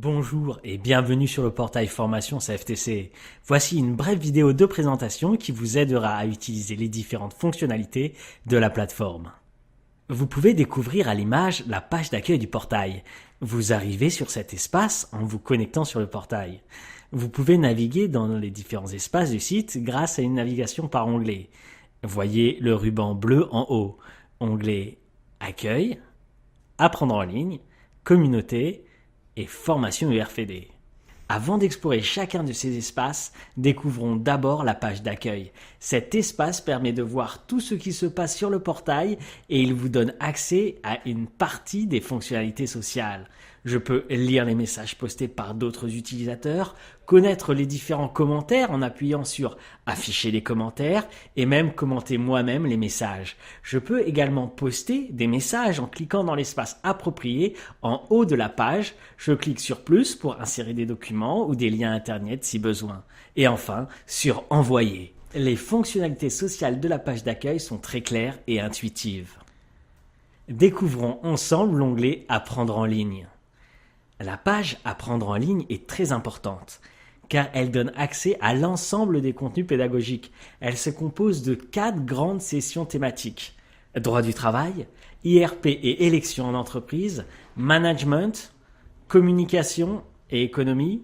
Bonjour et bienvenue sur le portail formation CFTC. Voici une brève vidéo de présentation qui vous aidera à utiliser les différentes fonctionnalités de la plateforme. Vous pouvez découvrir à l'image la page d'accueil du portail. Vous arrivez sur cet espace en vous connectant sur le portail. Vous pouvez naviguer dans les différents espaces du site grâce à une navigation par onglet. Voyez le ruban bleu en haut. Onglet Accueil, Apprendre en ligne, Communauté et Formation URFED. Avant d'explorer chacun de ces espaces, découvrons d'abord la page d'accueil. Cet espace permet de voir tout ce qui se passe sur le portail et il vous donne accès à une partie des fonctionnalités sociales. Je peux lire les messages postés par d'autres utilisateurs, connaître les différents commentaires en appuyant sur afficher les commentaires et même commenter moi-même les messages. Je peux également poster des messages en cliquant dans l'espace approprié en haut de la page. Je clique sur plus pour insérer des documents ou des liens internet si besoin. Et enfin, sur envoyer. Les fonctionnalités sociales de la page d'accueil sont très claires et intuitives. Découvrons ensemble l'onglet Apprendre en ligne. La page Apprendre en ligne est très importante car elle donne accès à l'ensemble des contenus pédagogiques. Elle se compose de 4 grandes sessions thématiques. Droit du travail, IRP et élections en entreprise, management, communication et économie,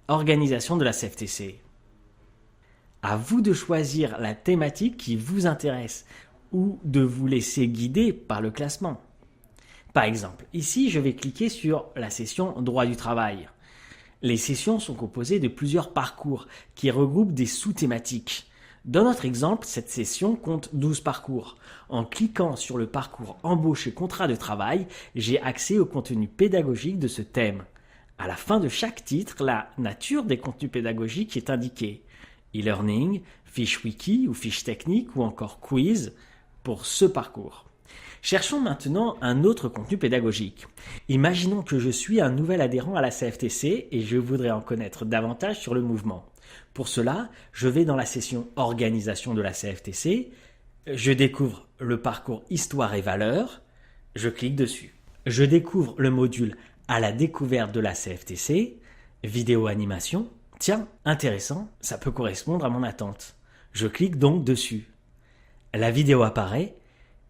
organisation de la CFTC. À vous de choisir la thématique qui vous intéresse ou de vous laisser guider par le classement. Par exemple, ici, je vais cliquer sur la session Droit du travail. Les sessions sont composées de plusieurs parcours qui regroupent des sous-thématiques. Dans notre exemple, cette session compte 12 parcours. En cliquant sur le parcours Embauche et contrat de travail, j'ai accès au contenu pédagogique de ce thème. À la fin de chaque titre, la nature des contenus pédagogiques est indiquée. E-learning, fiche wiki ou fiche technique ou encore quiz pour ce parcours. Cherchons maintenant un autre contenu pédagogique. Imaginons que je suis un nouvel adhérent à la CFTC et je voudrais en connaître davantage sur le mouvement. Pour cela, je vais dans la session Organisation de la CFTC, je découvre le parcours Histoire et valeurs, je clique dessus. Je découvre le module À la découverte de la CFTC, vidéo animation. Tiens, intéressant, ça peut correspondre à mon attente. Je clique donc dessus. La vidéo apparaît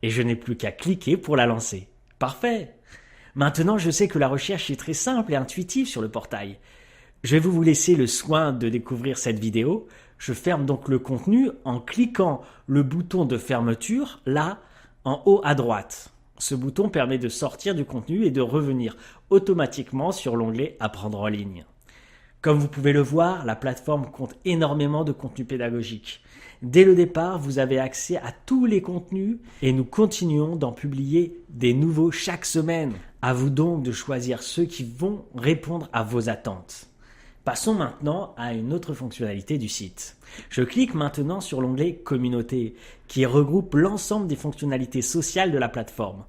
et je n'ai plus qu'à cliquer pour la lancer. Parfait! Maintenant, je sais que la recherche est très simple et intuitive sur le portail. Je vais vous laisser le soin de découvrir cette vidéo. Je ferme donc le contenu en cliquant le bouton de fermeture, là, en haut à droite. Ce bouton permet de sortir du contenu et de revenir automatiquement sur l'onglet Apprendre en ligne. Comme vous pouvez le voir, la plateforme compte énormément de contenu pédagogique. Dès le départ, vous avez accès à tous les contenus et nous continuons d'en publier des nouveaux chaque semaine. À vous donc de choisir ceux qui vont répondre à vos attentes. Passons maintenant à une autre fonctionnalité du site. Je clique maintenant sur l'onglet Communauté qui regroupe l'ensemble des fonctionnalités sociales de la plateforme.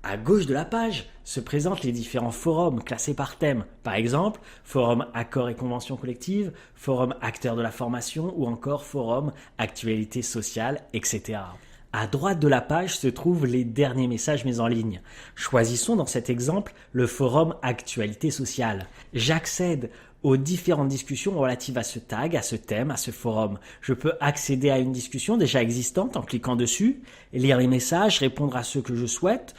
À gauche de la page se présentent les différents forums classés par thème. Par exemple, forum accords et conventions collectives, forum acteurs de la formation ou encore forum actualités sociales, etc. À droite de la page se trouvent les derniers messages mis en ligne. Choisissons dans cet exemple le forum actualités sociales. J'accède aux différentes discussions relatives à ce tag, à ce thème, à ce forum. Je peux accéder à une discussion déjà existante en cliquant dessus, lire les messages, répondre à ceux que je souhaite,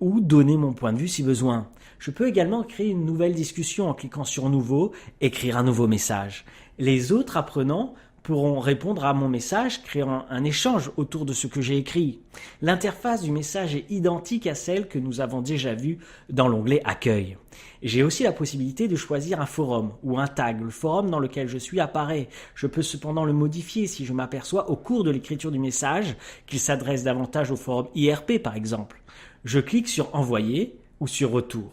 ou donner mon point de vue si besoin. Je peux également créer une nouvelle discussion en cliquant sur Nouveau, écrire un nouveau message. Les autres apprenants pourront répondre à mon message, créant un échange autour de ce que j'ai écrit. L'interface du message est identique à celle que nous avons déjà vue dans l'onglet Accueil. J'ai aussi la possibilité de choisir un forum ou un tag. Le forum dans lequel je suis apparaît. Je peux cependant le modifier si je m'aperçois au cours de l'écriture du message qu'il s'adresse davantage au forum IRP par exemple. Je clique sur Envoyer ou sur Retour.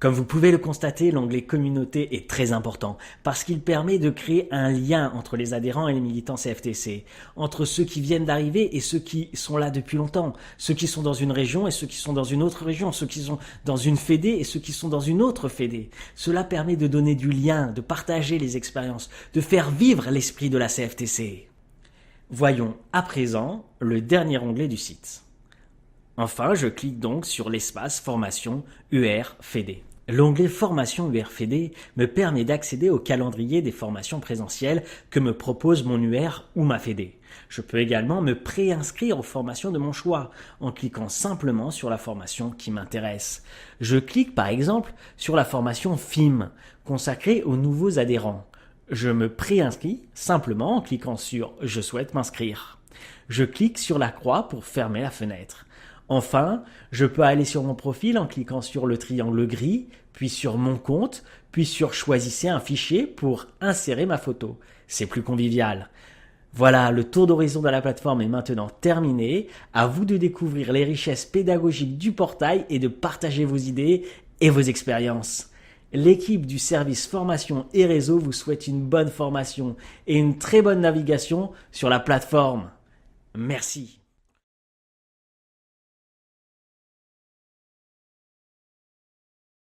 Comme vous pouvez le constater, l'onglet Communauté est très important parce qu'il permet de créer un lien entre les adhérents et les militants CFTC, entre ceux qui viennent d'arriver et ceux qui sont là depuis longtemps, ceux qui sont dans une région et ceux qui sont dans une autre région, ceux qui sont dans une fédé et ceux qui sont dans une autre fédé. Cela permet de donner du lien, de partager les expériences, de faire vivre l'esprit de la CFTC. Voyons à présent le dernier onglet du site. Enfin, je clique donc sur l'espace Formation UR FED. L'onglet Formation URFED me permet d'accéder au calendrier des formations présentielles que me propose mon UR ou ma Fédé. Je peux également me préinscrire aux formations de mon choix en cliquant simplement sur la formation qui m'intéresse. Je clique par exemple sur la formation FIM consacrée aux nouveaux adhérents. Je me préinscris simplement en cliquant sur « Je souhaite m'inscrire ». Je clique sur la croix pour fermer la fenêtre. Enfin, je peux aller sur mon profil en cliquant sur le triangle gris, puis sur mon compte, puis sur choisissez un fichier pour insérer ma photo. C'est plus convivial. Voilà, le tour d'horizon de la plateforme est maintenant terminé. À vous de découvrir les richesses pédagogiques du portail et de partager vos idées et vos expériences. L'équipe du service formation et réseau vous souhaite une bonne formation et une très bonne navigation sur la plateforme. Merci.